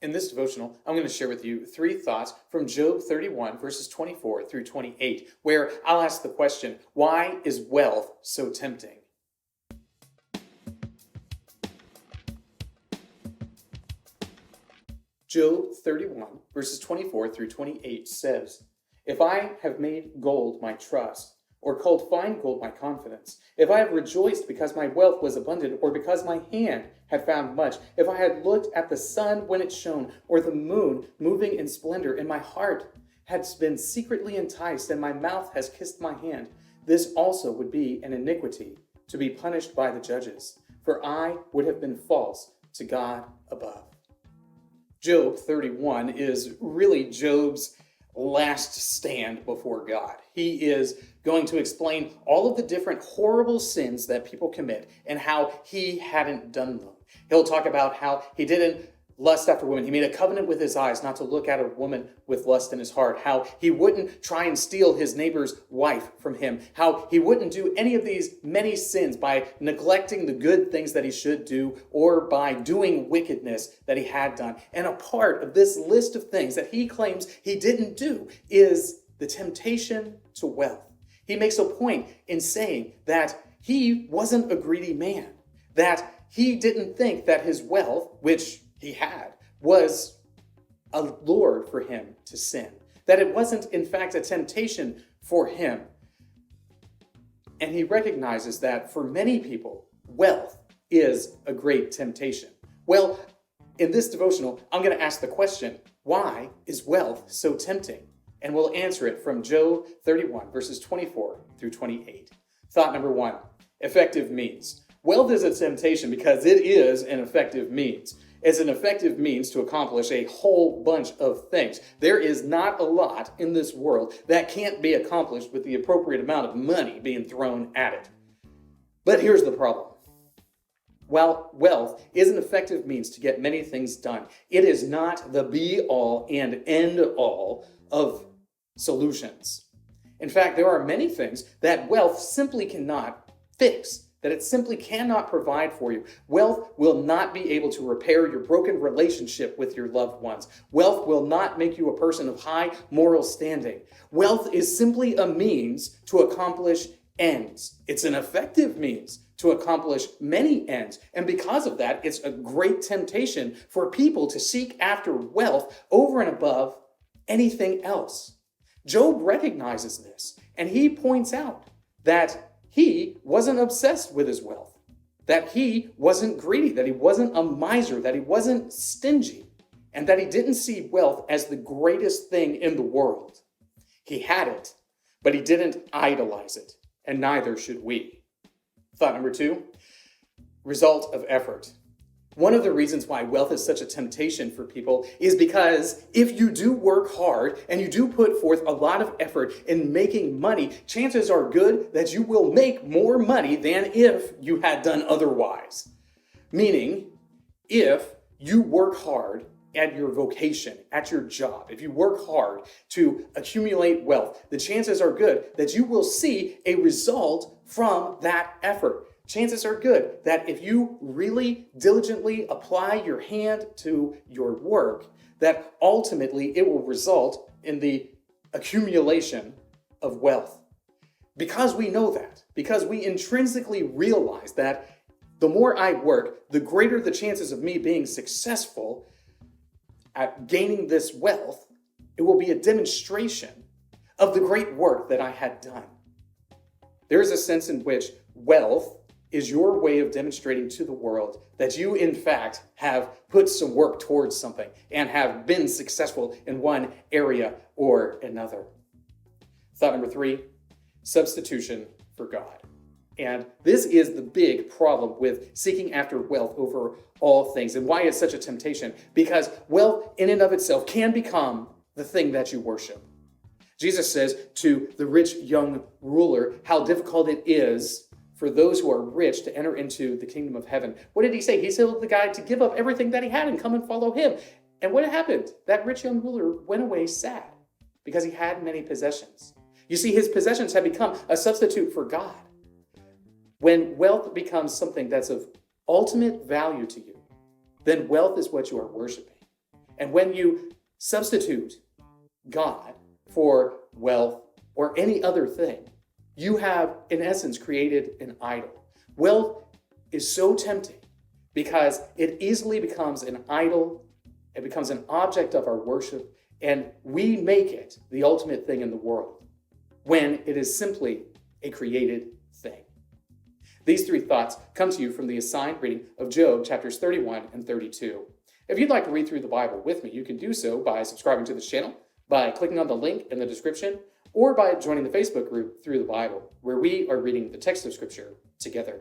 In this devotional, I'm going to share with you 3 thoughts from Job 31, verses 24 through 28, where I'll ask the question, why is wealth so tempting? Job 31, verses 24 through 28 says, "If I have made gold my trust, or called fine gold my confidence, if I have rejoiced because my wealth was abundant, or because my hand had found much, if I had looked at the sun when it shone, or the moon moving in splendor, and my heart had been secretly enticed, and my mouth has kissed my hand, this also would be an iniquity to be punished by the judges, for I would have been false to God above." Job 31 is really Job's last stand before God. He is going to explain all of the different horrible sins that people commit and how he hadn't done them. He'll talk about how he didn't lust after women. He made a covenant with his eyes not to look at a woman with lust in his heart. How he wouldn't try and steal his neighbor's wife from him. How he wouldn't do any of these many sins by neglecting the good things that he should do or by doing wickedness that he had done. And a part of this list of things that he claims he didn't do is the temptation to wealth. He makes a point in saying that he wasn't a greedy man, that he didn't think that his wealth, which he had, was a lure for him to sin, that it wasn't in fact a temptation for him. And he recognizes that for many people, wealth is a great temptation. Well, in this devotional, I'm going to ask the question, why is wealth so tempting? And we'll answer it from Job 31, verses 24 through 28. Thought number 1, effective means. Wealth is a temptation because it is an effective means. It's an effective means to accomplish a whole bunch of things. There is not a lot in this world that can't be accomplished with the appropriate amount of money being thrown at it. But here's the problem. While wealth is an effective means to get many things done, it is not the be-all and end-all of solutions. In fact, there are many things that wealth simply cannot fix, that it simply cannot provide for you. Wealth will not be able to repair your broken relationship with your loved ones. Wealth will not make you a person of high moral standing. Wealth is simply a means to accomplish ends. It's an effective means to accomplish many ends. And because of that, it's a great temptation for people to seek after wealth over and above anything else. Job recognizes this, and he points out that he wasn't obsessed with his wealth, that he wasn't greedy, that he wasn't a miser, that he wasn't stingy, and that he didn't see wealth as the greatest thing in the world. He had it, but he didn't idolize it, and neither should we. Thought number 2, result of effort. One of the reasons why wealth is such a temptation for people is because if you do work hard and you do put forth a lot of effort in making money, chances are good that you will make more money than if you had done otherwise. Meaning, if you work hard at your vocation, at your job, if you work hard to accumulate wealth, the chances are good that you will see a result from that effort. Chances are good that if you really diligently apply your hand to your work, that ultimately it will result in the accumulation of wealth. Because we know that, because we intrinsically realize that the more I work, the greater the chances of me being successful at gaining this wealth, it will be a demonstration of the great work that I had done. There is a sense in which wealth is your way of demonstrating to the world that you, in fact, have put some work towards something and have been successful in one area or another. Thought number 3, substitution for God. And this is the big problem with seeking after wealth over all things, and why it's such a temptation. Because wealth in and of itself can become the thing that you worship. Jesus says to the rich young ruler how difficult it is for those who are rich to enter into the kingdom of heaven. What did he say? He told the guy to give up everything that he had and come and follow him. And what happened? That rich young ruler went away sad because he had many possessions. You see, his possessions had become a substitute for God. When wealth becomes something that's of ultimate value to you, then wealth is what you are worshiping. And when you substitute God for wealth or any other thing, you have, in essence, created an idol. Wealth is so tempting because it easily becomes an idol. It becomes an object of our worship, and we make it the ultimate thing in the world when it is simply a created thing. These three thoughts come to you from the assigned reading of Job chapters 31 and 32. If you'd like to read through the Bible with me, you can do so by subscribing to this channel, by clicking on the link in the description, or by joining the Facebook group Through the Bible, where we are reading the text of Scripture together.